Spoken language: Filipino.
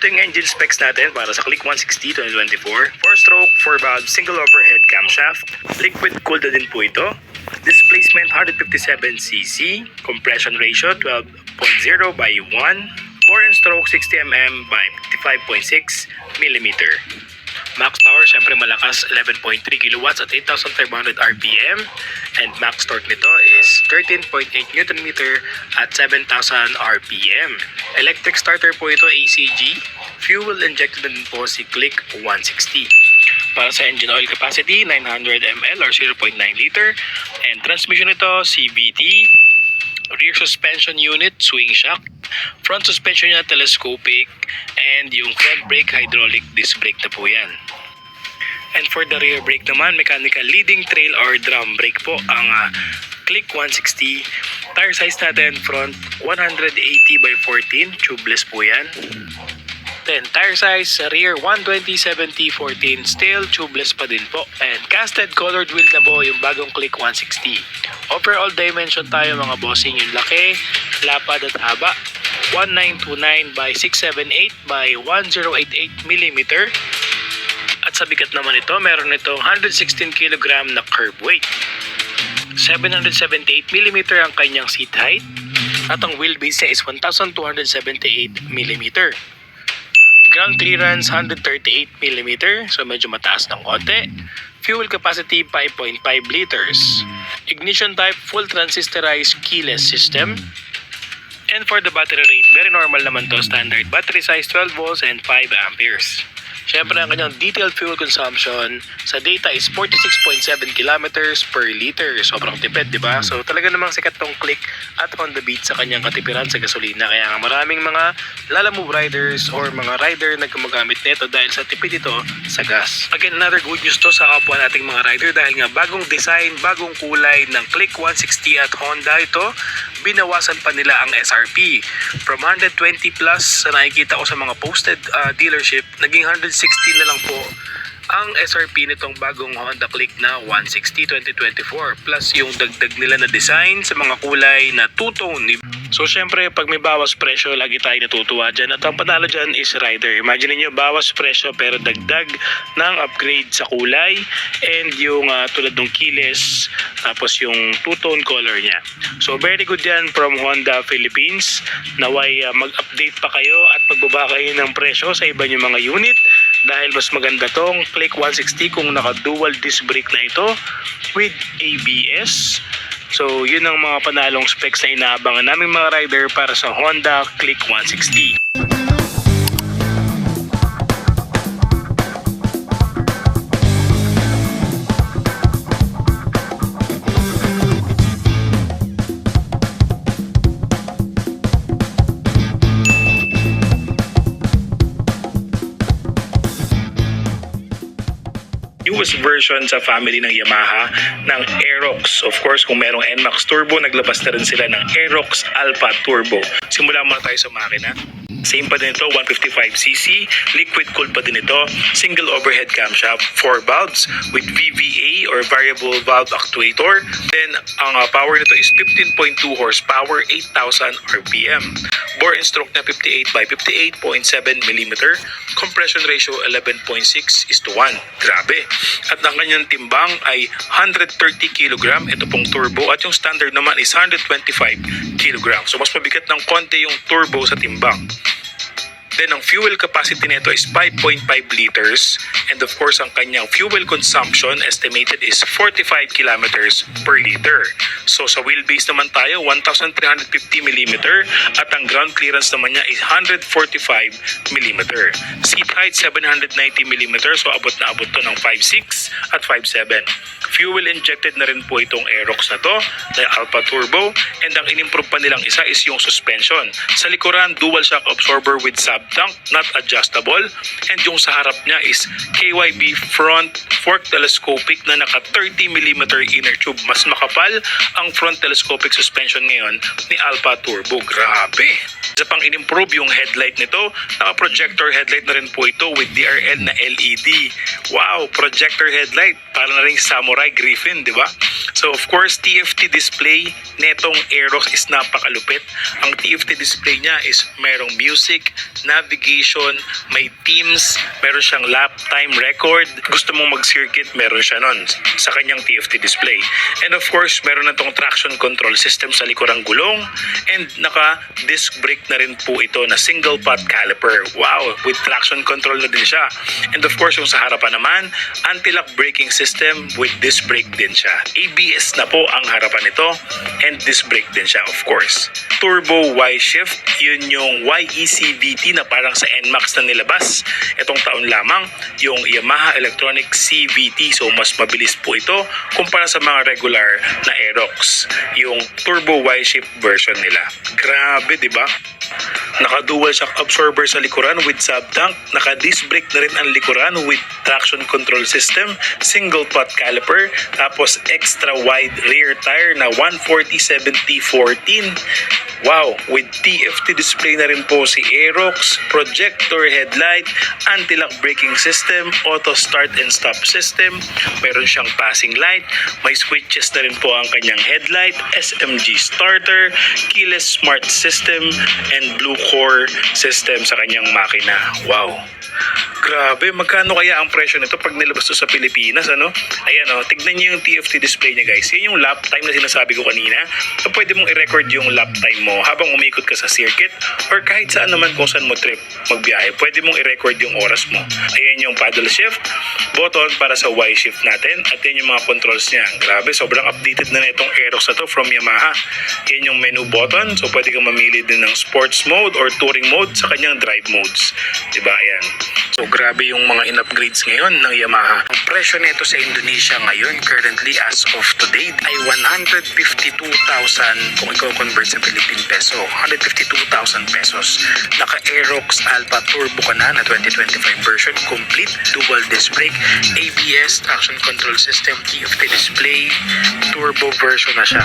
ito yung engine specs natin para sa Click 160 2024. 4-stroke, 4-valve, single overhead camshaft. Liquid cooled na din po ito. Displacement 157cc. Compression ratio 12.0 by 1. Bore and stroke 60 mm by 55.6 mm. Max power, syempre malakas, 11.3 kilowatts at 8,500 RPM. And max torque nito is 13.8 Nm at 7,000 RPM. Electric starter po ito, ACG. Fuel injected din po si Click 160. Para sa engine oil capacity, 900 ml or 0.9 liter. And transmission nito, CVT. Rear suspension unit, swing shock. Front suspension niya, telescopic. And yung front brake, hydraulic disc brake na po yan. And for the rear brake naman, mechanical leading trail or drum brake po ang Click 160. Tire size natin, front 180 by 14, tubeless po yan. Then tire size, rear 120/70/14, still tubeless pa din po. And casted colored wheel na po yung bagong Click 160. Overall dimension tayo mga bossing, yung laki, lapad at haba. 1929 by 678 by 1088 mm. At sa bigat naman ito, meron itong 116 kg na curb weight. 778 mm ang kanyang seat height. At ang wheelbase niya is 1,278 mm. Ground clearance 138 mm, so medyo mataas ng konti. Fuel capacity 5.5 liters. Ignition type full transistorized keyless system. And for the battery rate, very normal naman to, standard battery size 12 volts and 5 amperes. Siyempre ang kanyang detailed fuel consumption sa data is 46.7 kilometers per liter. Sobrang tipid, di ba? So talaga namang sikat tong Click at Honda Beat sa kanyang katipiran sa gasolina. Kaya nga maraming mga lalamove riders or mga rider na gumagamit nito dahil sa tipid ito sa gas. Again, another good news to sa kapwa nating mga rider dahil nga bagong design, bagong kulay ng Click 160 at Honda ito, binawasan pa nila ang SRP. From 120 plus na nakikita ko sa mga posted dealership, naging 160 na lang po ang SRP nitong bagong Honda Click na 160 2024 plus yung dagdag nila na design sa mga kulay na two-tone. So syempre pag may bawas presyo, lagi tayo natutuwa dyan. At ang panalo dyan is rider. Imagine niyo bawas presyo pero dagdag ng upgrade sa kulay and yung tulad ng keyless tapos yung two-tone color niya. So very good yan from Honda Philippines. Naway mag-update pa kayo at magbaba kayo ng presyo sa iba yung mga unit dahil mas maganda tong Click 160 kung naka-dual disc brake na ito with ABS. So yun ang mga panalong specs na inaabangan naming mga rider para sa Honda Click 160. Newest version sa family ng Yamaha ng Aerox. Of course, kung merong NMAX Turbo, naglabas na rin sila ng Aerox Alpha Turbo. Simulan muna tayo sa makina. Same pa din ito, 155cc, liquid cooled pa din ito, single overhead camshaft, 4 valves with VVA or variable valve actuator. Then, ang power nito is 15.2 horsepower, 8,000 RPM. Bore and stroke na 58 by 58.7 mm. Compression ratio 11.6:1. Grabe. At ang kanyang timbang ay 130 kg. Ito pong turbo. At yung standard naman is 125 kg. So mas mabigat ng konti yung turbo sa timbang. Then ang fuel capacity nito is 5.5 liters and of course ang kanyang fuel consumption estimated is 45 kilometers per liter. So sa wheelbase naman tayo 1,350 mm at ang ground clearance naman niya is 145 mm. Seat height 790 mm, so abot na abot to ng 5'6 at 5'7. Fuel injected na rin po itong Aerox na to, na Alpha Turbo, and ang inimprove pa nilang isa is yung suspension. Sa likuran, dual shock absorber with sub-tank, not adjustable, and yung sa harap niya is KYB front fork telescopic na naka 30 mm inner tube. Mas makapal ang front telescopic suspension ngayon ni Alpha Turbo. Grabe! Isa pang inimprove yung headlight nito, naka projector headlight na rin po ito with DRL na LED. Wow, projector headlight. Para na rin Samurai Griffin, di ba? So of course, TFT display netong Aerox is napakalupit. Ang TFT display niya is merong music, navigation, may teams, meron siyang lap time record. Gusto mong mag-circuit, meron siya nun sa kanyang TFT display. And of course, meron na tong traction control system sa likurang gulong and naka-disc brake na rin po ito na single pot caliper. Wow, with traction control na din siya. And of course, yung sa harapan naman, anti-lock braking system with disc brake din siya. ABS na po ang harapan nito and disc brake din siya, of course. Turbo Y-Shift, yun yung YECVT na parang sa NMAX na nilabas itong taon lamang, yung Yamaha Electronic CVT. So mas mabilis po ito kumpara sa mga regular na Aerox, yung Turbo Y-Shift version nila. Grabe, di ba? Naka-dual shock absorber sa likuran with sub-tank, naka-disc brake na rin ang likuran with traction control system, single pot caliper, tapos extra wide rear tire na 140/70/14. Wow, with TFT display na rin po si Aerox, projector headlight, anti-lock braking system, auto start and stop system, meron siyang passing light, may switches na rin po ang kanyang headlight, SMG starter, keyless smart system, and blue core system sa kanyang makina. Wow! Grabe, magkano kaya ang presyo nito pag nilabas to sa Pilipinas, ano? Ayan, oh, tignan niyo yung TFT display niya, guys. Yan yung lap time na sinasabi ko kanina. So, pwede mong i-record yung lap time mo habang umikot ka sa circuit or kahit saan naman kung saan mo trip magbiyahe. Pwede mong i-record yung oras mo. Ayan yung paddle shift, button para sa Y-shift natin, at yan yung mga controls niya. Grabe, sobrang updated na itong Aerox na to from Yamaha. Yan yung menu button, so pwede kang mamili din ng sports mode or touring mode sa kanyang drive modes. Diba, ayan. So, grabe yung mga in-upgrades ngayon ng Yamaha. Ang presyo nito sa Indonesia ngayon, currently as of today, ay 152,000 kung i-convert sa Philippine peso. 152,000 pesos. Naka-Aerox Alpha Turbo ka na 2025 version, complete dual disc brake, ABS, traction control system, TFT display, turbo version na siya.